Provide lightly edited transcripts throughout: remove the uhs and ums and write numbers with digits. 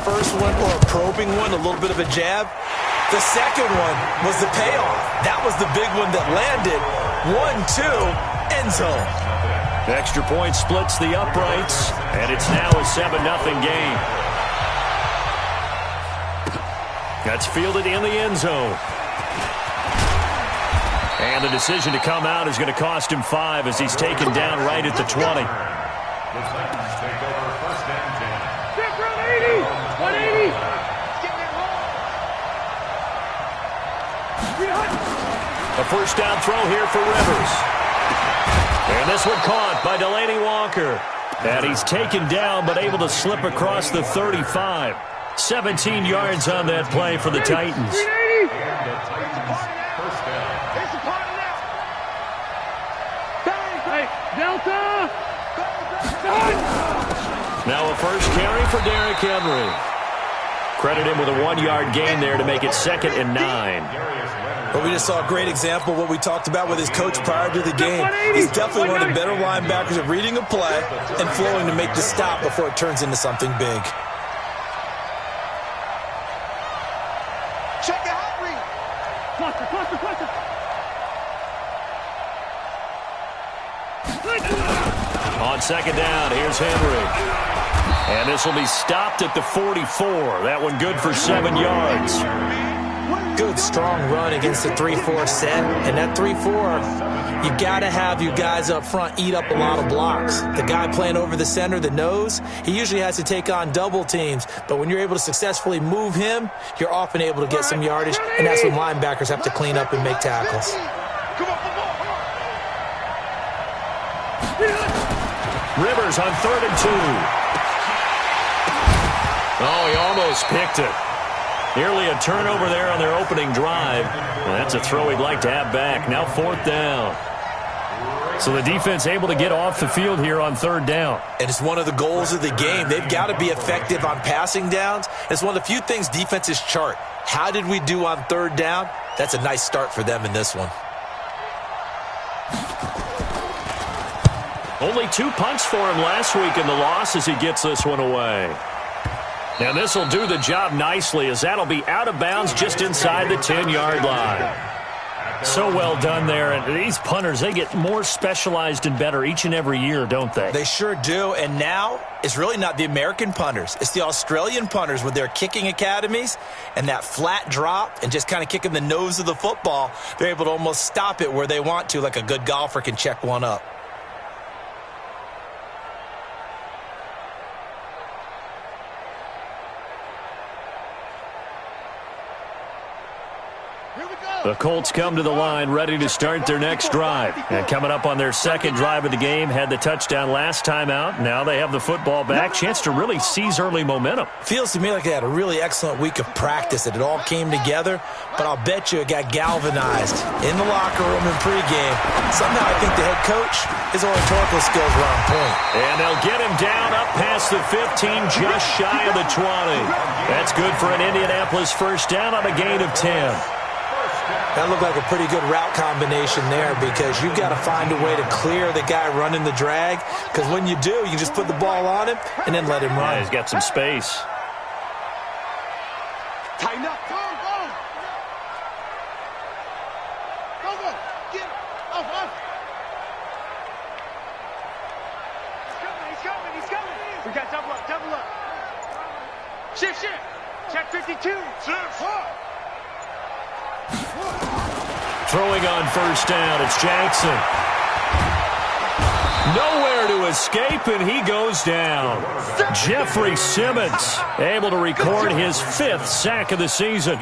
first one, or a probing one, a little bit of a jab. The second one was the payoff. That was the big one that landed. 1-2, end zone. Extra point splits the uprights, and it's now a 7-0 game. That's fielded in the end zone. And the decision to come out is going to cost him 5 as he's taken down right at the 20. The Titans take over first and 10. 180. A first down throw here for Rivers. And this one caught by Delaney Walker. And he's taken down but able to slip across the 35. 17 yards on that play for the Titans. And the Titans first down. Now a first carry for Derrick Henry. Credit him with a 1-yard gain there to make it 2nd and 9. Well, we just saw a great example of what we talked about with his coach prior to the game. He's definitely one of the better linebackers at reading a play and flowing to make the stop before it turns into something big. Check it out, Reed. On second down, here's Henry. And this will be stopped at the 44. That one good for 7 yards. Good, strong run against the 3-4 set. And that 3-4, you got to have you guys up front eat up a lot of blocks. The guy playing over the center, the nose, he usually has to take on double teams. But when you're able to successfully move him, you're often able to get some yardage. And that's when linebackers have to clean up and make tackles. Rivers on 3rd and 2. Oh, he almost picked it. Nearly a turnover there on their opening drive. And that's a throw he'd like to have back. Now 4th down. So the defense able to get off the field here on 3rd down. And it's one of the goals of the game. They've got to be effective on passing downs. It's one of the few things defenses chart. How did we do on 3rd down? That's a nice start for them in this one. Only 2 punts for him last week in the loss as he gets this one away. And this will do the job nicely as that'll be out of bounds just inside the 10-yard line. So well done there. And these punters, they get more specialized and better each and every year, don't they? They sure do. And now it's really not the American punters. It's the Australian punters with their kicking academies and that flat drop and just kind of kicking the nose of the football. They're able to almost stop it where they want to, like a good golfer can check one up. The Colts come to the line ready to start their next drive. And coming up on their 2nd drive of the game, had the touchdown last time out. Now they have the football back. Chance to really seize early momentum. Feels to me like they had a really excellent week of practice, that it all came together. But I'll bet you it got galvanized in the locker room in pregame. Somehow I think the head coach, his oratorical skills were on point. And they'll get him down up past the 15, just shy of the 20. That's good for an Indianapolis first down on a gain of 10. That looked like a pretty good route combination there, because you've got to find a way to clear the guy running the drag, because when you do, you just put the ball on him and then let him run. Yeah, he's got some space. Tighten up. Go, go. Go, go. Get up, up. He's coming, he's coming. We got double up, double up. Shift, shift. Check 52. Shift. Throwing on first down, it's Jackson. Nowhere to escape, and he goes down. Jeffrey Simmons able to record his 5th sack of the season.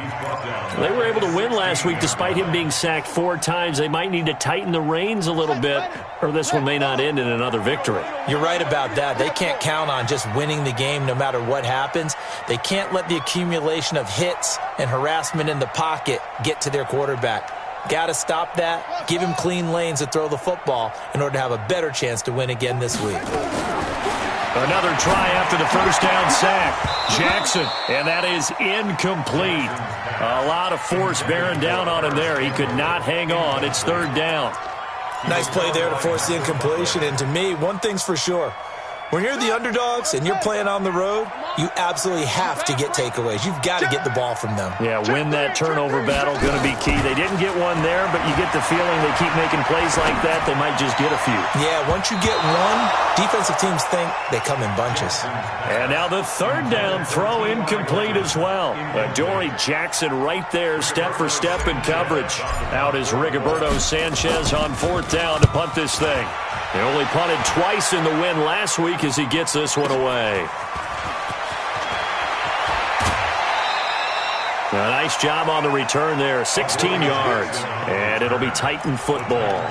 They were able to win last week despite him being sacked 4 times. They might need to tighten the reins a little bit, or this one may not end in another victory. You're right about that. They can't count on just winning the game no matter what happens. They can't let the accumulation of hits and harassment in the pocket get to their quarterback. Got to stop that, give him clean lanes to throw the football in order to have a better chance to win again this week. Another try after the first down sack. Jackson, and that is incomplete. A lot of force bearing down on him there. He could not hang on. It's 3rd down. Nice play there to force the incompletion, and to me, one thing's for sure. When you're the underdogs and you're playing on the road, you absolutely have to get takeaways. You've got to get the ball from them. Yeah, win that turnover battle, going to be key. They didn't get one there, but you get the feeling they keep making plays like that, they might just get a few. Yeah, once you get one, defensive teams think they come in bunches. And now the third down throw incomplete as well. Adoree Jackson right there, step for step in coverage. Out is Rigoberto Sanchez on fourth down to punt this thing. They only punted twice in the win last week as he gets this one away. A nice job on the return there, 16 yards. And it'll be Titan football.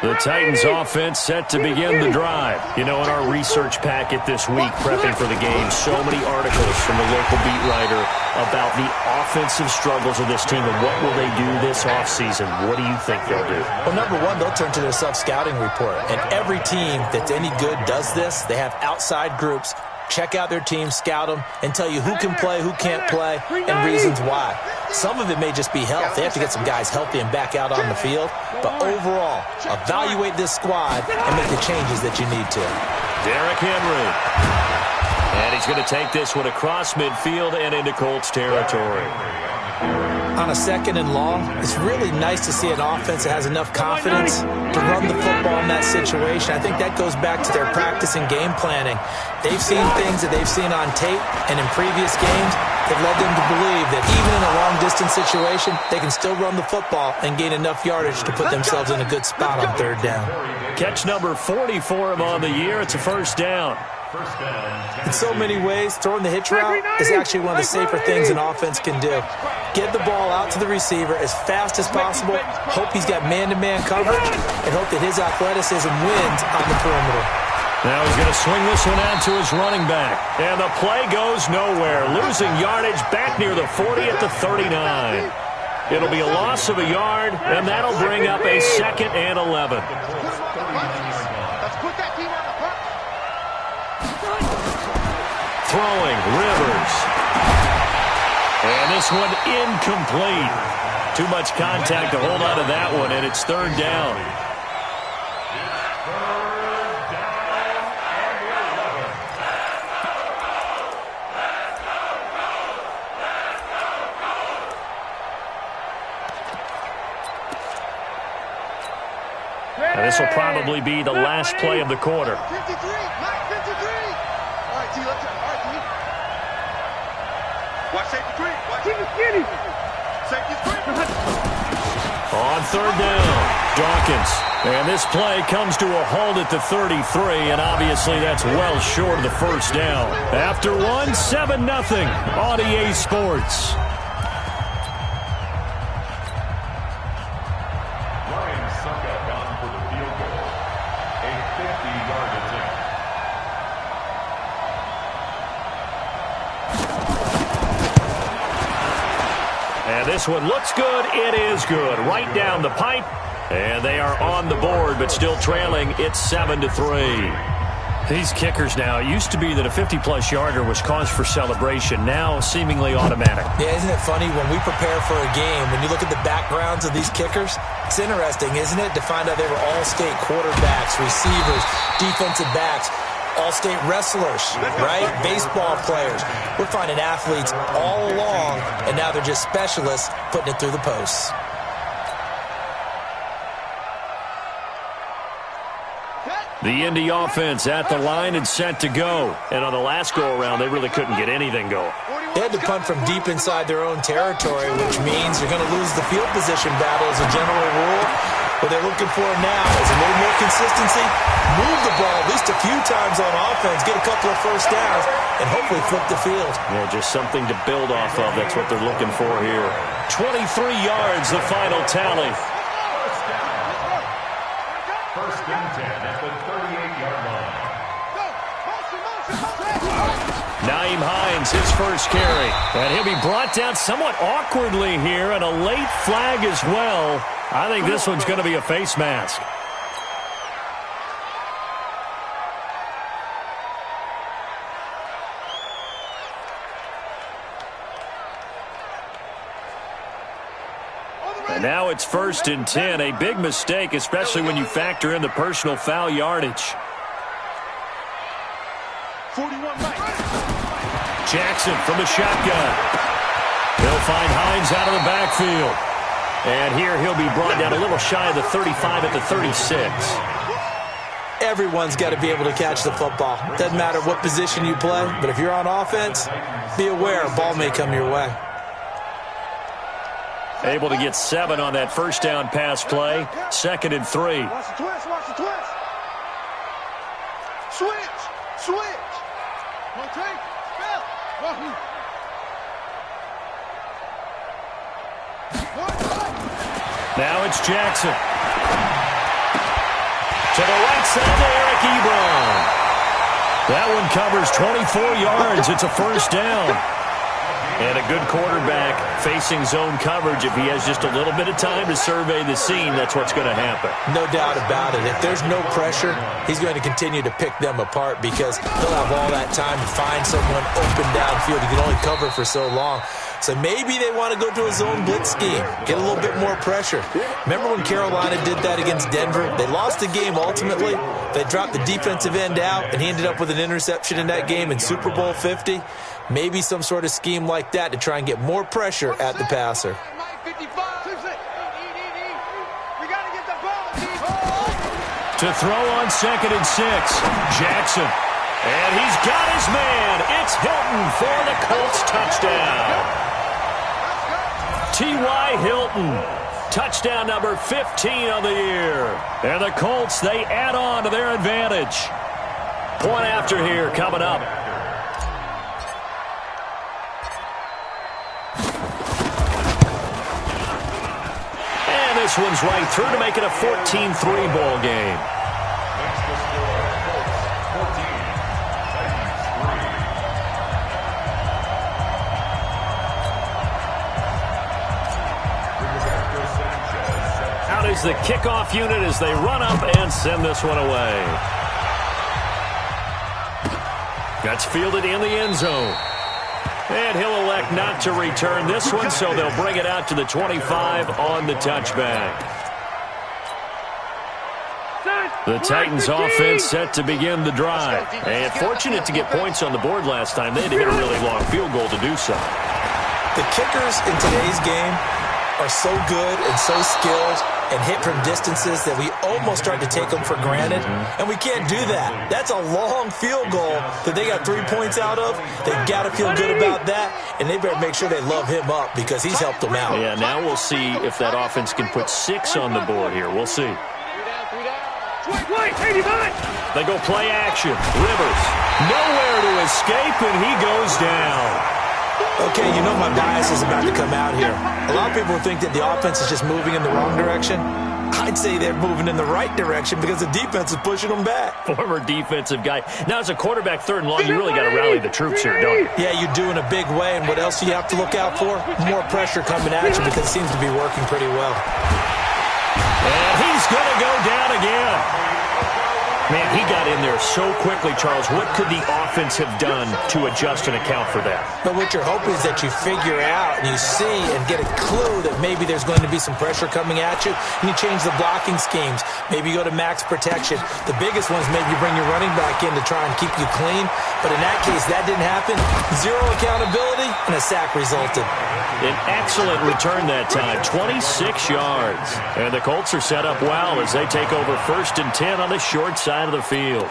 The Titans offense set to begin the drive. You know, in our research packet this week, prepping for the game, so many articles from the local beat writer about the offensive struggles of this team and what will they do this offseason. What do you think they'll do? Well, number one, they'll turn to their self-scouting report. And every team that's any good does this. They have outside groups. Check out their team, scout them, and tell you who can play, who can't play, and reasons why. Some of it may just be health. They have to get some guys healthy and back out on the field. But overall, evaluate this squad and make the changes that you need to. Derrick Henry. And he's going to take this one across midfield and into Colts territory. On a second and long, it's really nice to see an offense that has enough confidence to run the football in that situation. I think that goes back to their practice and game planning. They've seen things that they've seen on tape and in previous games that led them to believe that even in a long-distance situation, they can still run the football and gain enough yardage to put themselves in a good spot on third down. Catch number 40 for him on the year. It's a first down. In so many ways, throwing the hitch route is actually one of the safer things an offense can do. Get the ball out to the receiver as fast as possible, hope he's got man-to-man coverage, and hope that his athleticism wins on the perimeter. Now he's going to swing this one out to his running back. And the play goes nowhere. Losing yardage back near the 40 at the 39. It'll be a loss of a yard, and that'll bring up a 2nd and 11. Throwing, Rivers. And this one incomplete. Too much contact to hold on to that one, and it's third down. And this will probably be the last play of the quarter. 53, Mike 53. All right, T, let's go. All right, T. Watch safety three. Watch safety. Safety three. On third down, Dawkins. And this play comes to a halt at the 33, and obviously that's well short of the first down. After one, 7-0 on EA Sports. This one looks good. It is good. Right down the pipe. And they are on the board, but still trailing. It's 7-3. These kickers now, it used to be that a 50-plus yarder was cause for celebration. Now seemingly automatic. Yeah, isn't it funny when we prepare for a game, when you look at the backgrounds of these kickers, it's interesting, isn't it, to find out they were all-state quarterbacks, receivers, defensive backs, all-state wrestlers, right? Baseball players. We're finding athletes all along, and now they're just specialists putting it through the posts. The Indy offense at the line and set to go. And on the last go-around, they really couldn't get anything going. They had to punt from deep inside their own territory, which means you're going to lose the field position battle as a general rule. What they're looking for now is a little more consistency, move the ball at least a few times on offense, get a couple of first downs, and hopefully flip the field. Yeah, just something to build off of. That's what they're looking for here. 23 yards, the final tally. First and 10 at the 38-yard line. Nyheim Hines, his first carry. And he'll be brought down somewhat awkwardly here, and a late flag as well. I think this one's going to be a face mask. And Now it's 1st and 10. A big mistake, especially when you factor in the personal foul yardage. 41 right. Jackson from the shotgun. He'll find Hines out of the backfield. And here he'll be brought down a little shy of the 35 at the 36. Everyone's got to be able to catch the football. Doesn't matter what position you play, but if you're on offense, be aware a ball may come your way. Able to get 7 on that first down pass play. 2nd and 3. Watch the twist, watch the twist. Switch. Rotate, spell. Now it's Jackson. To the right side to Eric Ebron. That one covers 24 yards. It's a first down. And a good quarterback facing zone coverage. If he has just a little bit of time to survey the scene, that's what's going to happen. No doubt about it. If there's no pressure, he's going to continue to pick them apart because he'll have all that time to find someone open downfield. He can only cover for so long. So maybe they want to go to a zone blitz scheme, get a little bit more pressure. Remember when Carolina did that against Denver? They lost the game ultimately. They dropped the defensive end out, and he ended up with an interception in that game in Super Bowl 50. Maybe some sort of scheme like that to try and get more pressure at the passer. To throw on 2nd and 6, Jackson. And he's got his man. It's Hilton for the Colts touchdown. T.Y. Hilton, touchdown number 15 on the year. And the Colts, they add on to their advantage. Point after here coming up. And this one's right through to make it a 14-3 ball game. Is the kickoff unit as they run up and send this one away. That's fielded in the end zone. And he'll elect not to return this one, so they'll bring it out to the 25 on the touchback. The Titans offense set to begin the drive. And fortunate to get points on the board last time. They had to hit a really long field goal to do so. The kickers in today's game are so good and so skilled and hit from distances that we almost start to take them for granted, and we can't do that. That's a long field goal that they got 3 points out of. They've got to feel good about that, and they better make sure they love him up because he's helped them out. Yeah, now we'll see if that offense can put 6 on the board here. We'll see. They go play action. Rivers, nowhere to escape, and he goes down. Okay, you know my bias is about to come out here. A lot of people think that the offense is just moving in the wrong direction. I'd say they're moving in the right direction because the defense is pushing them back. Former defensive guy. Now, as a quarterback, 3rd and long, you really got to rally the troops here, don't you? Yeah, you do in a big way. And what else do you have to look out for? More pressure coming at you because it seems to be working pretty well. And he's going to go down again. Man, he got in there so quickly, Charles. What could the offense have done to adjust and account for that? But what you're hoping is that you figure out and you see and get a clue that maybe there's going to be some pressure coming at you, and you change the blocking schemes. Maybe you go to max protection. The biggest one's maybe you bring your running back in to try and keep you clean. But in that case, that didn't happen. 0 accountability, and a sack resulted. An excellent return that time, 26 yards. And the Colts are set up well as they take over 1st and 10 on the short side of the field. Here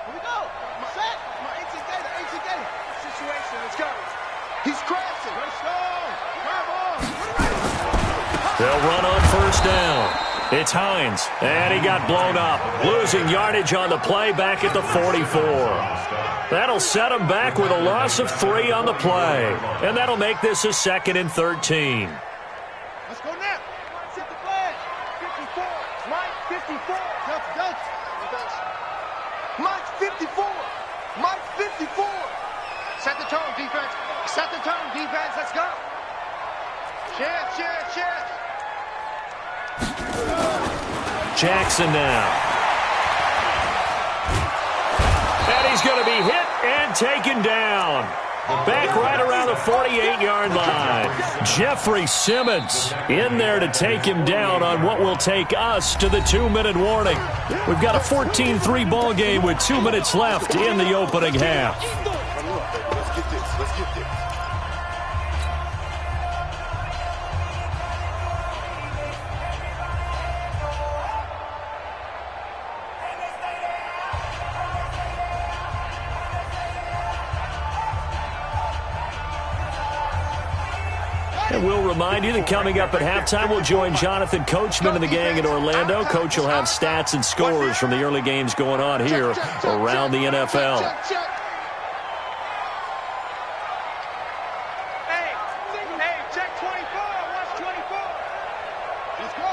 we go. Set. Come on, 18 data. Situation, let's go. He's crashing. Let's go. Grab on. They'll run on 1st down. It's Hines, and he got blown up, losing yardage on the play back at the 44. That'll set him back with a loss of 3 on the play, and that'll make this a 2nd and 13. Let's go now. Set the flag. 54. Mike, 54. Mike, 54. Mike, 54. Set the tone, defense. Set the tone, defense. Let's go. Share. Jackson now. And he's going to be hit and taken down. Back right around the 48-yard line. Jeffrey Simmons in there to take him down on what will take us to the 2-minute warning. We've got a 14-3 ball game with 2 minutes left in the opening half. Let's get this. Let's get this. And we'll remind you that coming up at halftime, we'll join Jonathan Coachman and the gang in Orlando. Coach will have stats and scores from the early games going on here around the NFL. Hey, check 24. Watch 24. Let's go.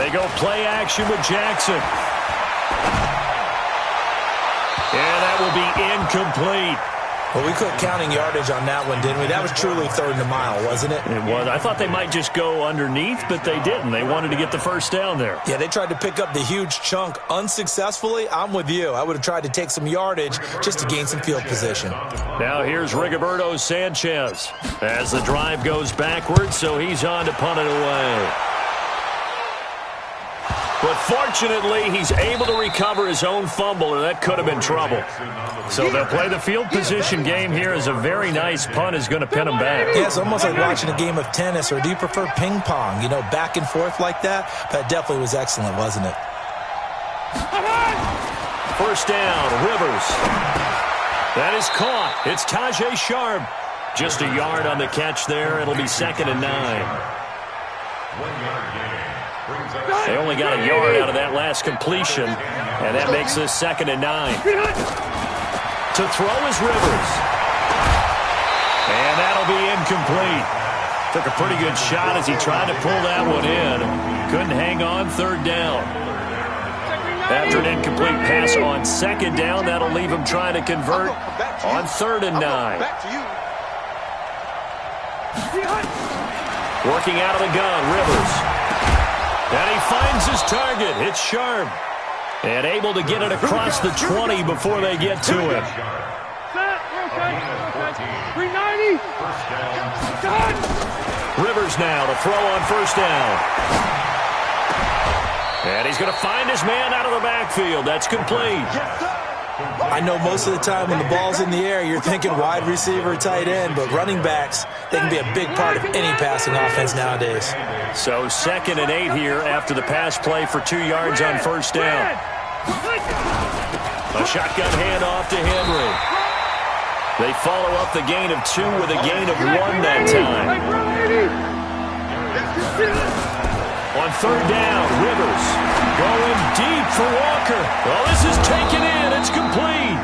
They go play action with Jackson. And that will be incomplete. Well, we quit counting yardage on that one, didn't we? That was truly third and a mile, wasn't it? It was. I thought they might just go underneath, but they didn't. They wanted to get the first down there. Yeah, they tried to pick up the huge chunk unsuccessfully. I'm with you. I would have tried to take some yardage just to gain some field position. Now here's Rigoberto Sanchez as the drive goes backwards, so he's on to punt it away. But fortunately, he's able to recover his own fumble, or that could have been trouble. So they'll play the field position game here as a very nice punt is going to pin him back. Yeah, it's almost like watching a game of tennis, or do you prefer ping pong? You know, back and forth like that? That definitely was excellent, wasn't it? First down, Rivers. That is caught. It's Tajay Sharp. Just a yard on the catch there. It'll be 2nd and 9. 1 yard gain. They only got a yard out of that last completion, and that makes this 2nd and 9. To throw is Rivers. And that'll be incomplete. Took a pretty good shot as he tried to pull that one in. Couldn't hang on 3rd down. After an incomplete pass on 2nd down, that'll leave him trying to convert on 3rd and 9. Working out of the gun, Rivers. And he finds his target. It's Sharp. And able to get it across the 20 before they get to him. 390. Rivers now to throw on 1st down. And he's going to find his man out of the backfield. That's complete. I know most of the time when the ball's in the air, you're thinking wide receiver, tight end, but running backs, they can be a big part of any passing offense nowadays. So 2nd and 8 here after the pass play for 2 yards on 1st down. A shotgun handoff to Henry. They follow up the gain of 2 with a gain of 1 that time. On 3rd down, Rivers going deep for Walker. Well, this is taken in. It's complete.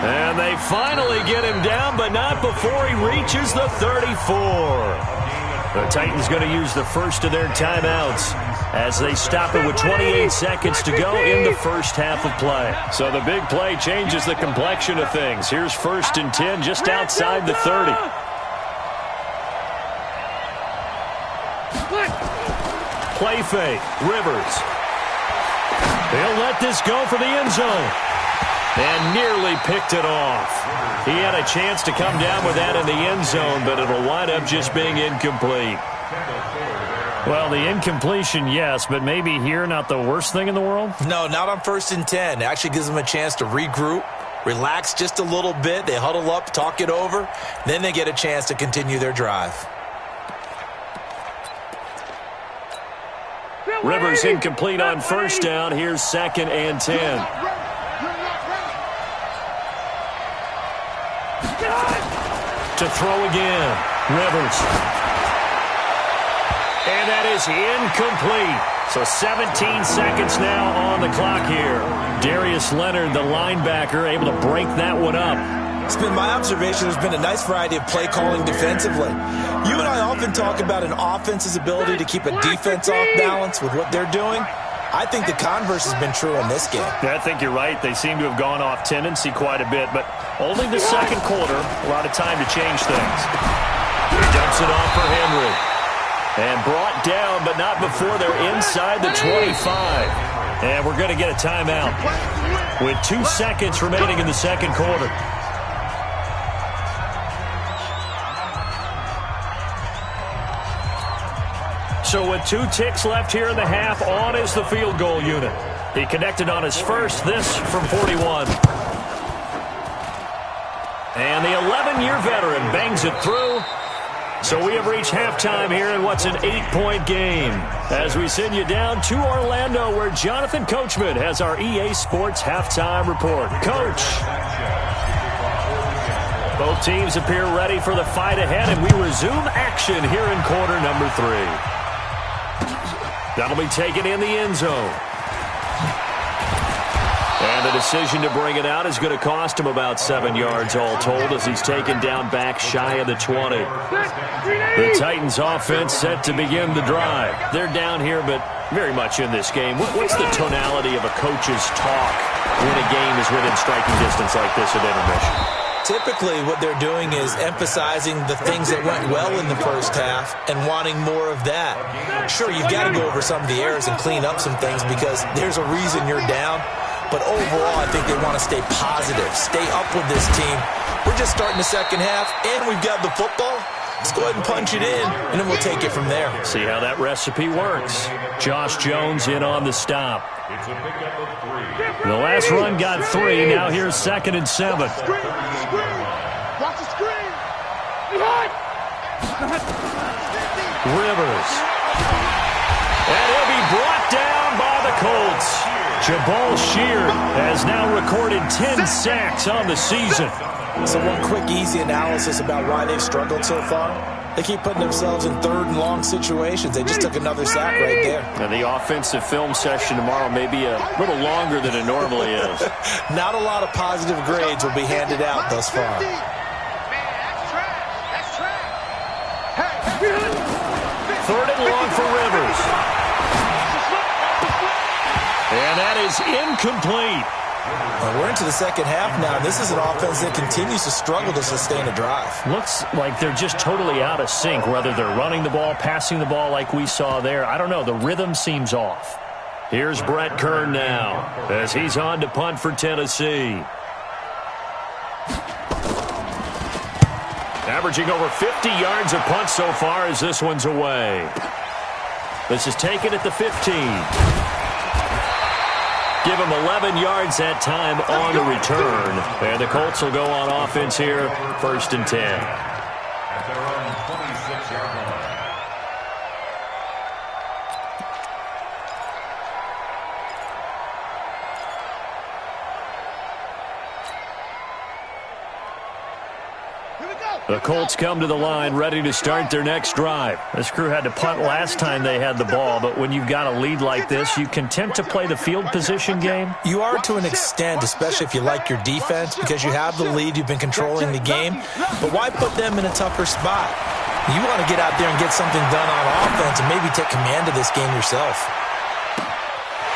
And they finally get him down, but not before he reaches the 34. The Titans going to use the first of their timeouts as they stop it with 28 seconds to go in the first half of play. So the big play changes the complexion of things. Here's 1st and 10 just outside the 30. Play fake. Rivers. He'll let this go for the end zone. And nearly picked it off. He had a chance to come down with that in the end zone, but it'll wind up just being incomplete. Well, the incompletion, yes, but maybe here not the worst thing in the world? No, not on 1st and 10. It actually gives them a chance to regroup, relax just a little bit. They huddle up, talk it over. Then they get a chance to continue their drive. Rivers incomplete on 1st down. Here's 2nd and 10. To throw again. Rivers. And that is incomplete. So 17 seconds now on the clock here. Darius Leonard, the linebacker, able to break that one up. It's been my observation there's been a nice variety of play calling defensively. You and I often talk about an offense's ability to keep a defense off balance with what they're doing. I think the converse has been true in this game. Yeah, I think you're right. They seem to have gone off tendency quite a bit, but only the 2nd quarter, a lot of time to change things. He dumps it off for Henry. And brought down, but not before they're inside the 25. And we're going to get a timeout with 2 seconds remaining in the second quarter. So with 2 ticks left here in the half, on is the field goal unit. He connected on his first, this from 41. And the 11-year veteran bangs it through. So we have reached halftime here in what's an 8-point game. As we send you down to Orlando, where Jonathan Coachman has our EA Sports halftime report. Coach. Both teams appear ready for the fight ahead, and we resume action here in quarter number 3. That'll be taken in the end zone. And the decision to bring it out is going to cost him about 7 yards all told, as he's taken down back shy of the 20. The Titans offense set to begin the drive. They're down here, but very much in this game. What's the tonality of a coach's talk when a game is within striking distance like this at intermission? Typically, what they're doing is emphasizing the things that went well in the first half and wanting more of that. Sure, you've got to go over some of the errors and clean up some things because there's a reason you're down. But overall, I think they want to stay positive, stay up with this team. We're just starting the second half, and we've got the football. Let's go ahead and punch it in, and then we'll take it from there. See how that recipe works. Josh Jones in on the stop. It's a pickup of 3. The last run got 3. Now here's 2nd and 7. Watch the screen. Behind. Rivers. And he'll be brought down by the Colts. Jabal Sheard has now recorded 10 sacks on the season. So one quick, easy analysis about why they've struggled so far. They keep putting themselves in 3rd and long situations. They just took another sack right there. And the offensive film session tomorrow may be a little longer than it normally is. Not a lot of positive grades will be handed out thus far. Man, that's trash. That's trash. 3rd and long for Rivers. And that is incomplete. Well, we're into the second half now. This is an offense that continues to struggle to sustain a drive. Looks like they're just totally out of sync, whether they're running the ball, passing the ball like we saw there. I don't know. The rhythm seems off. Here's Brett Kern now as he's on to punt for Tennessee. Averaging over 50 yards a punt so far as this one's away. This is taken at the 15. Give him 11 yards that time on the return. And the Colts will go on offense here, 1st and 10. At their own 26-yard line. The Colts come to the line ready to start their next drive. This crew had to punt last time they had the ball, but when you've got a lead like this, you can tend to play the field position game. You are to an extent, especially if you like your defense, because you have the lead, you've been controlling the game. But why put them in a tougher spot? You want to get out there and get something done on offense and maybe take command of this game yourself.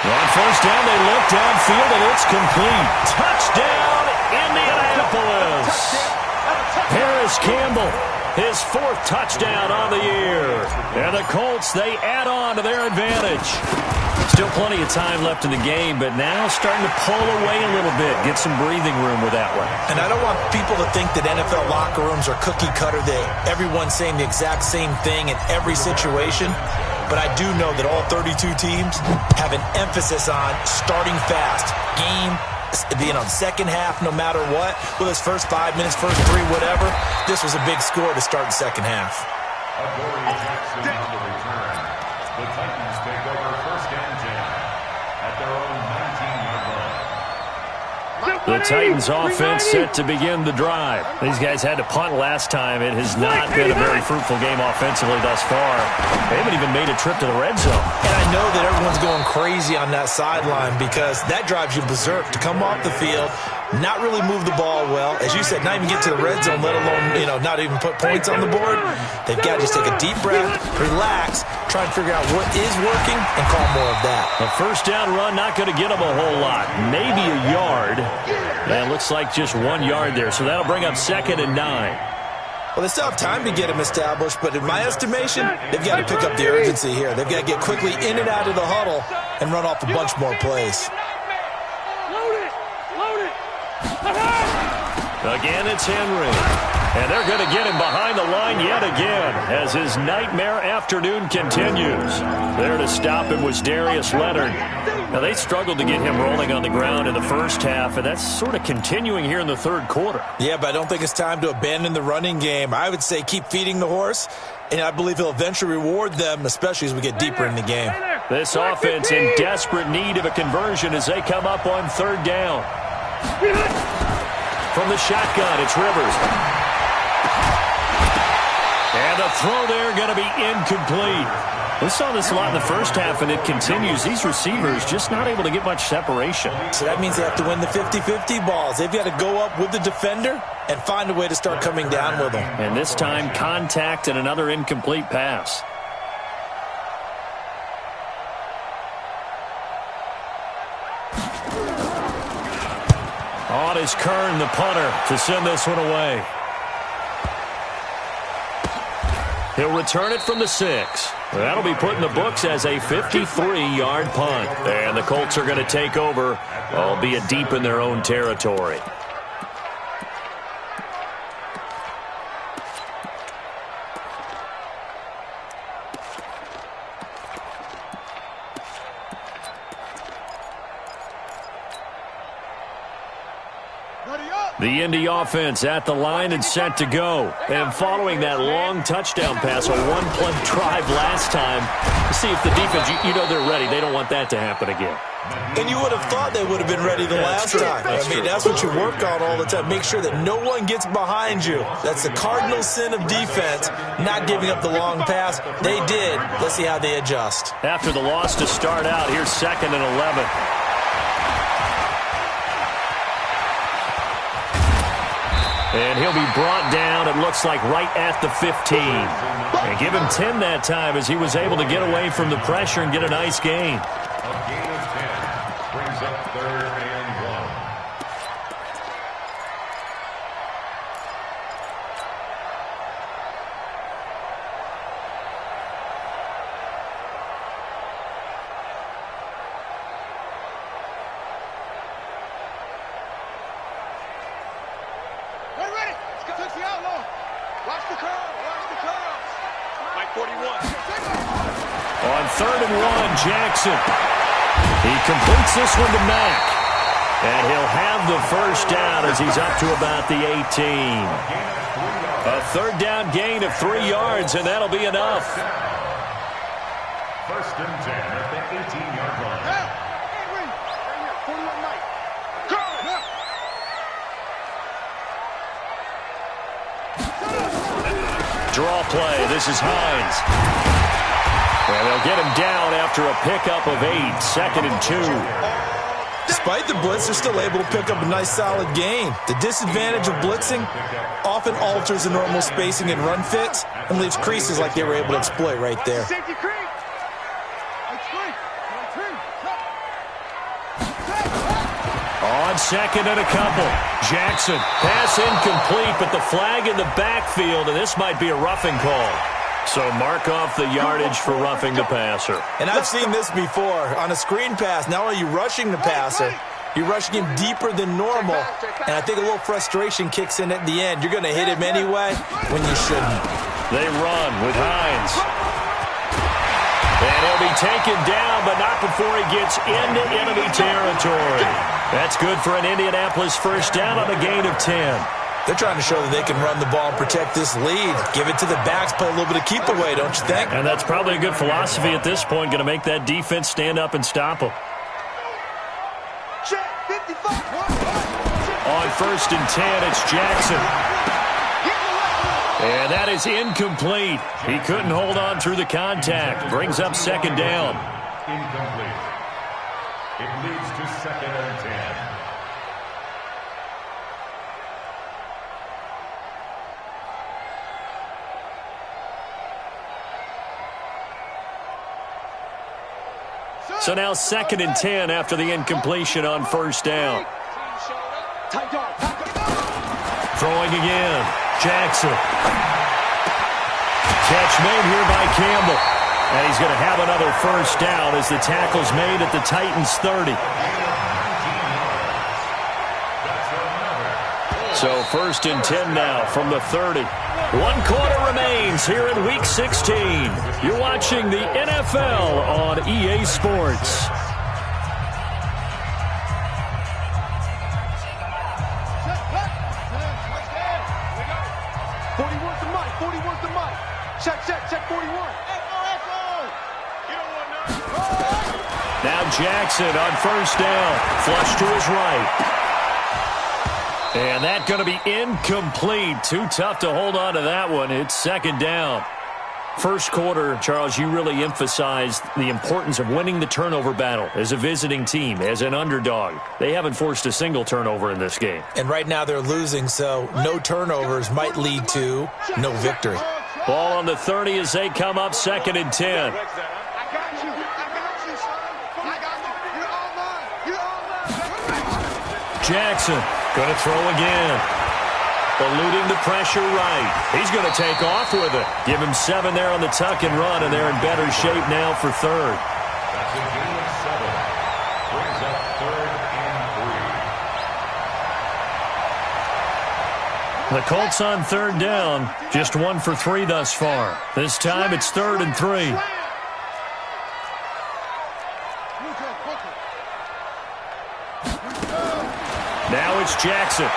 On 1st down, they look downfield, and it's complete. Touchdown, Indianapolis. Harris Campbell, his 4th touchdown on the year. And the Colts, they add on to their advantage. Still plenty of time left in the game, but now starting to pull away a little bit, get some breathing room with that one. And I don't want people to think that NFL locker rooms are cookie cutter, that everyone's saying the exact same thing in every situation. But I do know that all 32 teams have an emphasis on starting fast. Being on second half no matter what, with his first 5 minutes, first 3, whatever. This was a big score to start the second half. Adoree Jackson on the return. The Titans take over 1st and 10 at their own 19-yard line. The Titans offense set to begin the drive. These guys had to punt last time. It has not been a very fruitful game offensively thus far. They haven't even made a trip to the red zone. And I know that everyone's going crazy on that sideline because that drives you berserk to come off the field, not really move the ball well. As you said, not even get to the red zone, let alone, not even put points on the board. They've got to just take a deep breath, relax, try and figure out what is working, and call more of that. A 1st down run not going to get them a whole lot. Maybe a yard. And it looks like just 1 yard there. So that'll bring up 2nd and 9. Well, they still have time to get him established, but in my estimation, they've got to pick up the urgency here. They've got to get quickly in and out of the huddle and run off a bunch more plays. Again, it's Henry. And they're going to get him behind the line yet again as his nightmare afternoon continues. There to stop him was Darius Leonard. Now, they struggled to get him rolling on the ground in the first half, and that's sort of continuing here in the third quarter. Yeah, but I don't think it's time to abandon the running game. I would say keep feeding the horse, and I believe he'll eventually reward them, especially as we get deeper in the game. This offense in desperate need of a conversion as they come up on third down. From the shotgun, it's Rivers. And the throw there going to be incomplete. We saw this a lot in the first half, and it continues. These receivers just not able to get much separation. So that means they have to win the 50-50 balls. They've got to go up with the defender and find a way to start coming down with them. And this time, contact and another incomplete pass. On is Kern, the punter, to send this one away. He'll return it from the 6. That'll be put in the books as a 53-yard punt. And the Colts are going to take over, albeit deep in their own territory. The Indy offense at the line and set to go. And following that long touchdown pass, a one-play drive last time, to see if the defense, you know they're ready. They don't want that to happen again. And you would have thought they would have been ready the last time. That's what you work on all the time. Make sure that no one gets behind you. That's the cardinal sin of defense, not giving up the long pass. They did. Let's see how they adjust. After the loss to start out, here's 2nd and 11. And he'll be brought down, it looks like, right at the 15. And give him 10 that time as he was able to get away from the pressure and get a nice gain. A gain of 10 brings up 3rd and 1. On 3rd and 1, Jackson. He completes this one to Mack. And he'll have the first down as he's up to about the 18. A 3rd down gain of 3 yards, and that'll be enough. 1st and 10 at the 18-yard line. Draw play. This is Hines. And they'll get him down after a pickup of 8. 2nd and 2. Despite the blitz, they're still able to pick up a nice solid gain. The disadvantage of blitzing often alters the normal spacing and run fits and leaves creases like they were able to exploit right there. On 2nd and a couple. Jackson. Pass incomplete, but the flag in the backfield, and this might be a roughing call. So mark off the yardage for roughing the passer. And I've seen this before. On a screen pass, not only are you rushing the passer, you're rushing him deeper than normal. And I think a little frustration kicks in at the end. You're going to hit him anyway when you shouldn't. They run with Hines. And he'll be taken down, but not before he gets into enemy territory. That's good for an Indianapolis first down on a gain of 10. They're trying to show that they can run the ball and protect this lead. Give it to the backs, play a little bit of keep away, don't you think? And that's probably a good philosophy at this point, going to make that defense stand up and stop them. On 1st and 10, it's Jackson. And that is incomplete. He couldn't hold on through the contact. Brings up 2nd down. Incomplete. It leads to 2nd and 10. So now 2nd and 10 after the incompletion on 1st down. Throwing again. Jackson. Catch made here by Campbell. And he's going to have another first down as the tackle's made at the Titans' 30. So 1st and 10 now from the 30. 1 quarter remains here in Week 16. You're watching the NFL on EA Sports. Check 41. Now Jackson on first down. Flush to his right. And that's going to be incomplete. Too tough to hold on to that one. It's 2nd down. First quarter, Charles, you really emphasized the importance of winning the turnover battle as a visiting team, as an underdog. They haven't forced a single turnover in this game. And right now they're losing, so no turnovers might lead to no victory. Ball on the 30 as they come up 2nd and 10. Jackson going to throw again. Eluding the pressure right. He's going to take off with it. Give him 7 there on the tuck and run, and they're in better shape now for 3rd. That's a gain of 7. Brings up 3rd and 3. The Colts on 3rd down. Just 1 for 3 thus far. This time it's 3rd and 3. Now it's Jackson.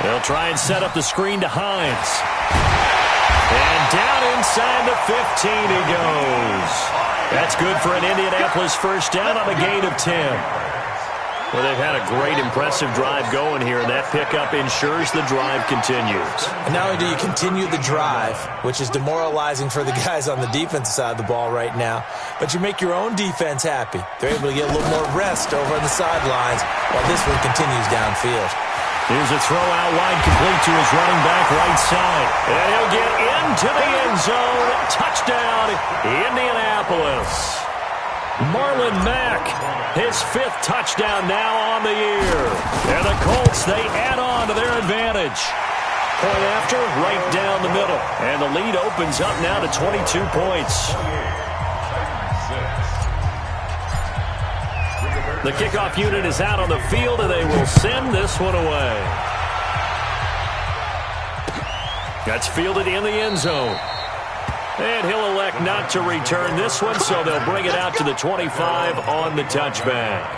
They'll try and set up the screen to Hines. And down inside the 15 he goes. That's good for an Indianapolis first down on a gain of 10. Well, they've had a great, impressive drive going here, and that pickup ensures the drive continues. And not only do you continue the drive, which is demoralizing for the guys on the defensive side of the ball right now, but you make your own defense happy. They're able to get a little more rest over on the sidelines while this one continues downfield. Here's a throw out wide, complete to his running back right side. And he'll get into the end zone. Touchdown, Indianapolis. Marlon Mack, his 5th touchdown now on the year. And the Colts, they add on to their advantage. Point after, right down the middle. And the lead opens up now to 22 points. The kickoff unit is out on the field, and they will send this one away. That's fielded in the end zone. And he'll elect not to return this one, so they'll bring it out to the 25 on the touchback.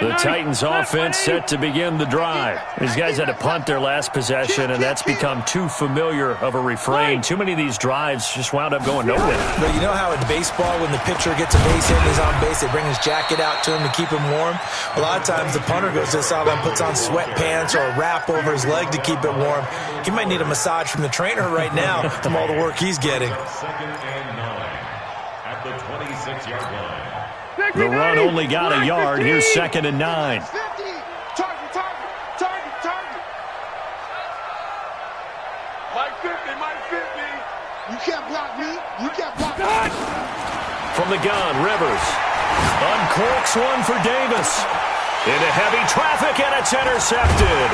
The Titans offense set to begin the drive. These guys had to punt their last possession, and that's become too familiar of a refrain. Too many of these drives just wound up going nowhere. But you know how in baseball, when the pitcher gets a base hit and he's on base, they bring his jacket out to him to keep him warm? A lot of times the punter goes to the sideline, puts on sweatpants or a wrap over his leg to keep it warm. He might need a massage from the trainer right now from all the work he's getting. 2nd and 9 at the 26-yard line. The run only got a yard. Here's 2nd and 9. Target. Mike 50. You can't block me. From the gun, Rivers uncorks one for Davis. Into heavy traffic, and it's intercepted.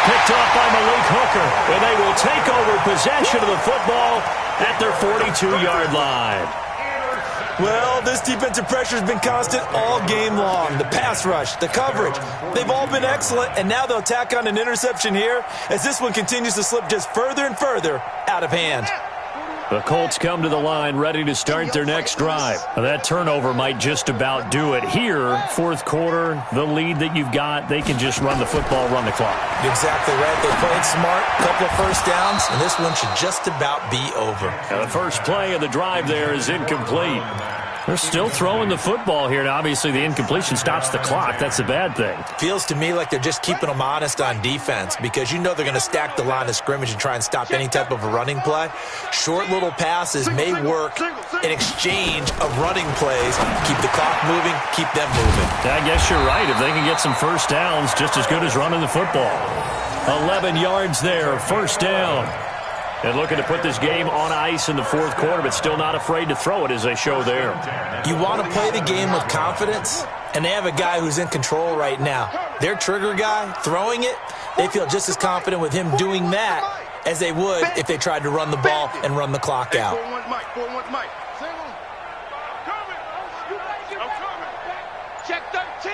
Picked off by Malik Hooker, and they will take over possession of the football at their 42-yard line. Well, this defensive pressure has been constant all game long. The pass rush, the coverage, they've all been excellent, and now they'll tack on an interception here as this one continues to slip just further and further out of hand. The Colts come to the line ready to start their next drive. That turnover might just about do it. Here, 4th quarter, the lead that you've got, they can just run the football, run the clock. Exactly right. They played smart, couple of first downs, and this one should just about be over. Now the first play of the drive there is incomplete. They're still throwing the football here, and obviously the incompletion stops the clock. That's a bad thing. Feels to me like they're just keeping them honest on defense because you know they're going to stack the line of scrimmage and try and stop any type of a running play. Short little passes may work in exchange of running plays. Keep the clock moving, keep them moving. I guess you're right. If they can get some first downs, just as good as running the football. 11 yards there, first down. And looking to put this game on ice in the fourth quarter, but still not afraid to throw it as they show there. You want to play the game with confidence, and they have a guy who's in control right now. Their trigger guy, throwing it, they feel just as confident with him doing that as they would if they tried to run the ball and run the clock out. Check 13.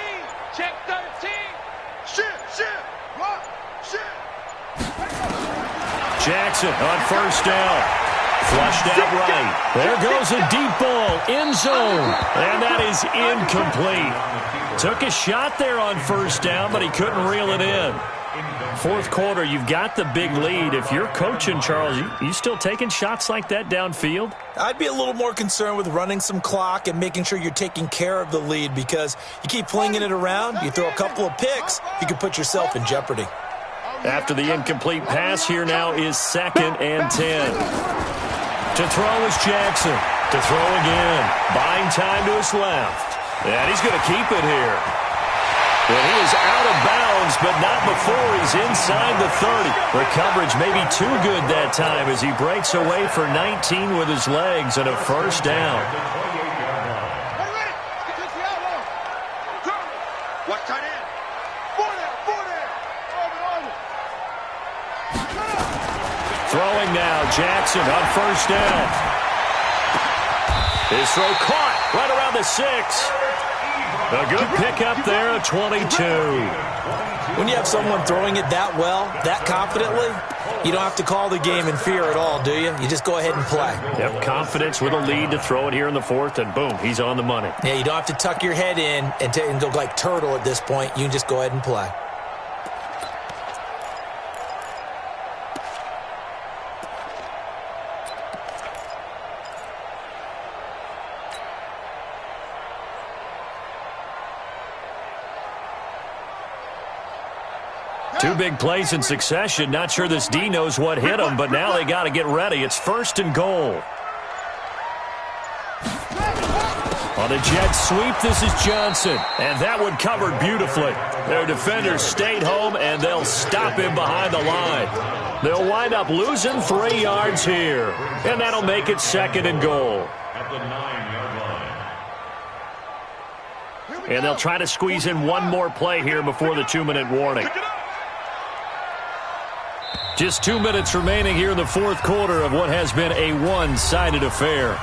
Check 13. Shit. Jackson on first down. Flushed out right. There goes a deep ball, end zone. And that is incomplete. Took a shot there on first down, but he couldn't reel it in. Fourth quarter, you've got the big lead. If you're coaching, Charles, you still taking shots like that downfield? I'd be a little more concerned with running some clock and making sure you're taking care of the lead, because you keep flinging it around, you throw a couple of picks, you can put yourself in jeopardy. After the incomplete pass, here now is 2nd and 10. To throw is Jackson. To throw again. Buying time to his left. And he's going to keep it here. And he is out of bounds, but not before he's inside the 30. The coverage may be too good that time as he breaks away for 19 with his legs and a first down. Watch tight end. Four there. Throwing now, Jackson on first down. His throw caught right around the 6. A good pickup there, a 22. When you have someone throwing it that well, that confidently, you don't have to call the game in fear at all, do you? You just go ahead and play. Yep, confidence with a lead to throw it here in the fourth, and boom, he's on the money. Yeah, you don't have to tuck your head in and go like turtle at this point. You can just go ahead and play. Two big plays in succession. Not sure this D knows what hit him, but now they got to get ready. It's 1st and goal. On a jet sweep, this is Johnson. And that one covered beautifully. Their defenders stayed home, and they'll stop him behind the line. They'll wind up losing 3 yards here. And that'll make it 2nd and goal. At the 9-yard line. And they'll try to squeeze in one more play here before the 2-minute warning. Just 2 minutes remaining here in the fourth quarter of what has been a one-sided affair.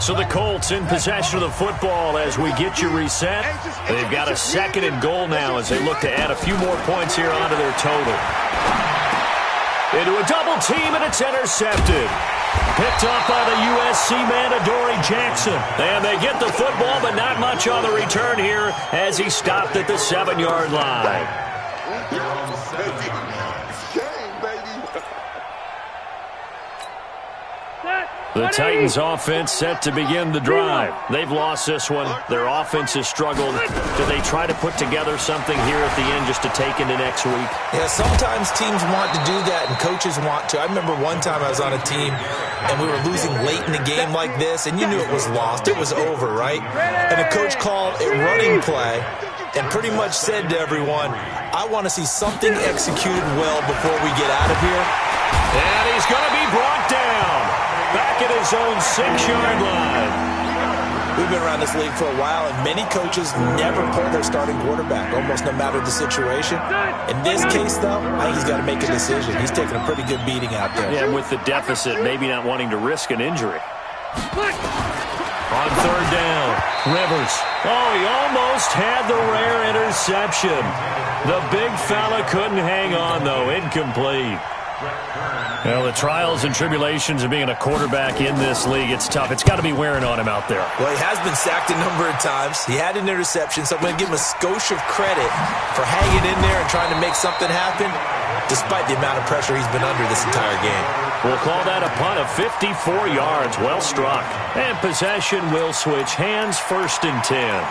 So the Colts in possession of the football as we get you reset. They've got a 2nd and goal now as they look to add a few more points here onto their total. Into a double team, and it's intercepted. Picked off by the USC man, Adoree Jackson. And they get the football, but not much on the return here as he stopped at the 7-yard line. The Titans offense set to begin the drive. They've lost this one. Their offense has struggled. Do they try to put together something here at the end just to take into next week? Yeah, sometimes teams want to do that and coaches want to. I remember one time I was on a team and we were losing late in the game like this, and you knew it was lost. It was over, right? And the coach called a running play and pretty much said to everyone, I want to see something executed well before we get out of here. And he's going to be brought down. Back at his own 6-yard line. We've been around this league for a while, and many coaches never pull their starting quarterback, almost no matter the situation. In this case, though, I think he's got to make a decision. He's taking a pretty good beating out there. Yeah, with the deficit, maybe not wanting to risk an injury. On 3rd down, Rivers. Oh, he almost had the rare interception. The big fella couldn't hang on, though. Incomplete. Well, the trials and tribulations of being a quarterback in this league, it's tough. It's got to be wearing on him out there. Well, he has been sacked a number of times. He had an interception, so I'm going to give him a skosh of credit for hanging in there and trying to make something happen, despite the amount of pressure he's been under this entire game. We'll call that a punt of 54 yards. Well struck. And possession will switch hands, 1st and 10.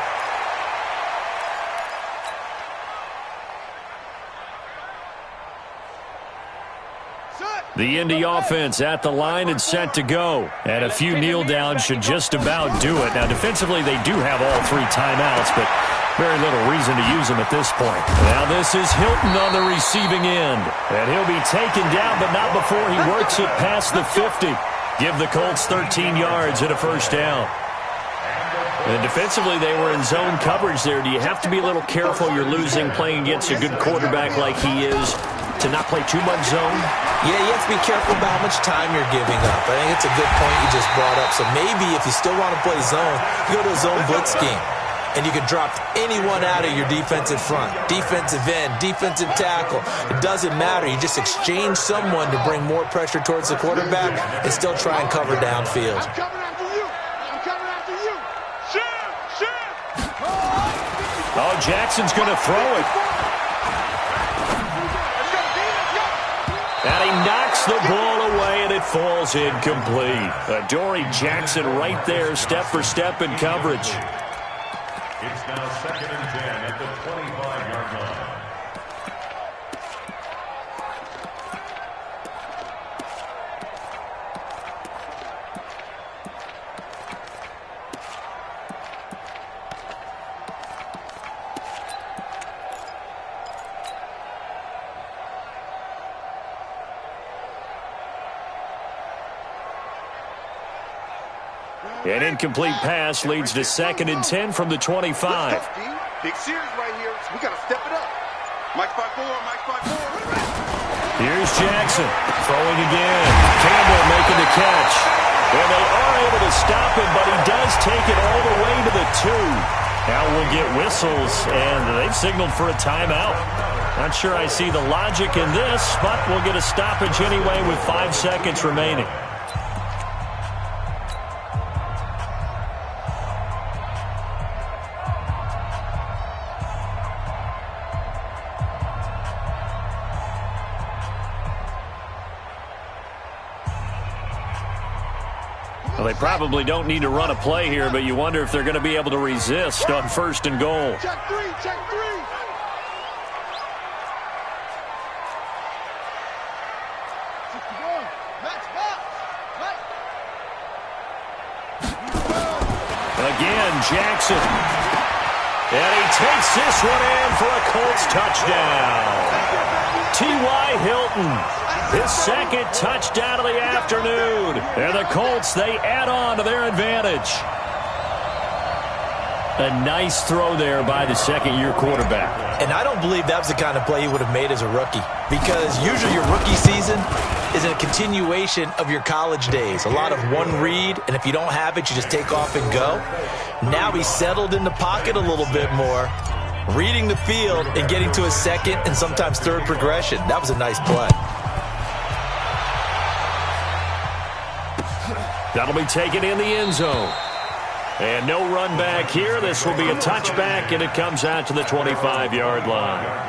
The Indy offense at the line and set to go. And a few kneel downs should just about do it. Now, defensively, they do have all 3 timeouts, but very little reason to use them at this point. Now, this is Hilton on the receiving end. And he'll be taken down, but not before he works it past the 50. Give the Colts 13 yards and a first down. And defensively, they were in zone coverage there. Do you have to be a little careful? You're losing playing against a good quarterback like he is to not play too much zone? Yeah, you have to be careful about how much time you're giving up. I think it's a good point you just brought up. So maybe if you still want to play zone, you go to a zone blitz scheme. And you can drop anyone out of your defensive front. Defensive end, defensive tackle. It doesn't matter. You just exchange someone to bring more pressure towards the quarterback and still try and cover downfield. I'm coming after you. I'm coming after you. Shift. Oh, Jackson's going to throw it. And he knocks the ball away, and it falls incomplete. Adoree Jackson right there, step for step in coverage. It's now 2nd and 10 at the 25-yard line. An incomplete pass leads to 2nd and 10 from the 25. Big series right here. We got to step it up. Mike 5-4, Mike 5-4. Here's Jackson throwing again. Campbell making the catch. And they are able to stop him, but he does take it all the way to the 2. Now we'll get whistles, and they've signaled for a timeout. Not sure I see the logic in this, but we'll get a stoppage anyway with 5 seconds remaining. Well, they probably don't need to run a play here, but you wonder if they're going to be able to resist on 1st and goal. Check 3, check 3. Again, Jackson. And he takes this one in for a Colts touchdown. T.Y. Hilton. His 2nd touchdown of the afternoon. And the Colts, they add on to their advantage. A nice throw there by the 2nd-year quarterback. And I don't believe that was the kind of play he would have made as a rookie. Because usually your rookie season is a continuation of your college days. A lot of one read, and if you don't have it, you just take off and go. Now he's settled in the pocket a little bit more, reading the field and getting to his 2nd and sometimes 3rd progression. That was a nice play. That'll be taken in the end zone. And no run back here. This will be a touchback, and it comes out to the 25-yard line.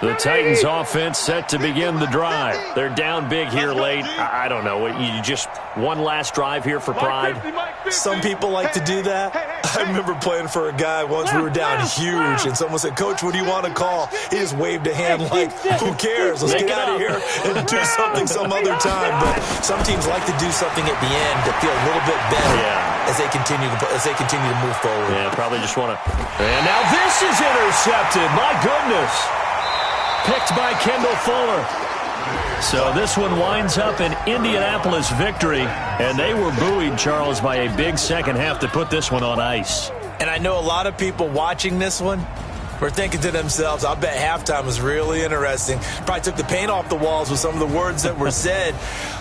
The Titans offense set to begin the drive. They're down big here late. I don't know. You just one last drive here for pride? Some people like to do that. I remember playing for a guy once. We were down huge, and someone said, "Coach, what do you want to call?" He just waved a hand like, "Who cares? Let's get out of here and do something some other time." But some teams like to do something at the end to feel a little bit better as they continue to move forward. Yeah, probably just want to. And now this is intercepted. My goodness. Picked by Kendall Fuller. So this one winds up an Indianapolis victory, and they were buoyed, Charles, by a big second half to put this one on ice. And I know a lot of people watching this one were thinking to themselves, I bet halftime was really interesting. Probably took the paint off the walls with some of the words that were said.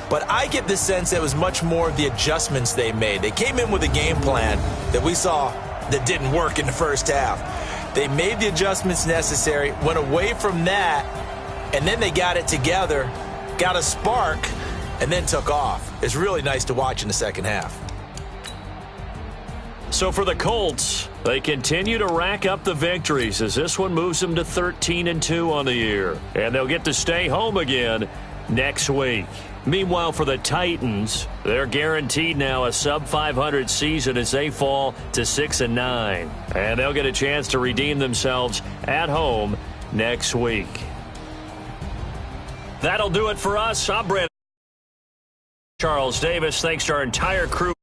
But I get the sense that it was much more of the adjustments they made. They came in with a game plan that we saw that didn't work in the first half. They made the adjustments necessary, went away from that, and then they got it together, got a spark, and then took off. It's really nice to watch in the second half. So for the Colts, they continue to rack up the victories as this one moves them to 13-2 on the year. And they'll get to stay home again next week. Meanwhile, for the Titans, they're guaranteed now a sub-500 season as they fall to 6-9. And they'll get a chance to redeem themselves at home next week. That'll do it for us. I'm Brandon Charles Davis. Thanks to our entire crew.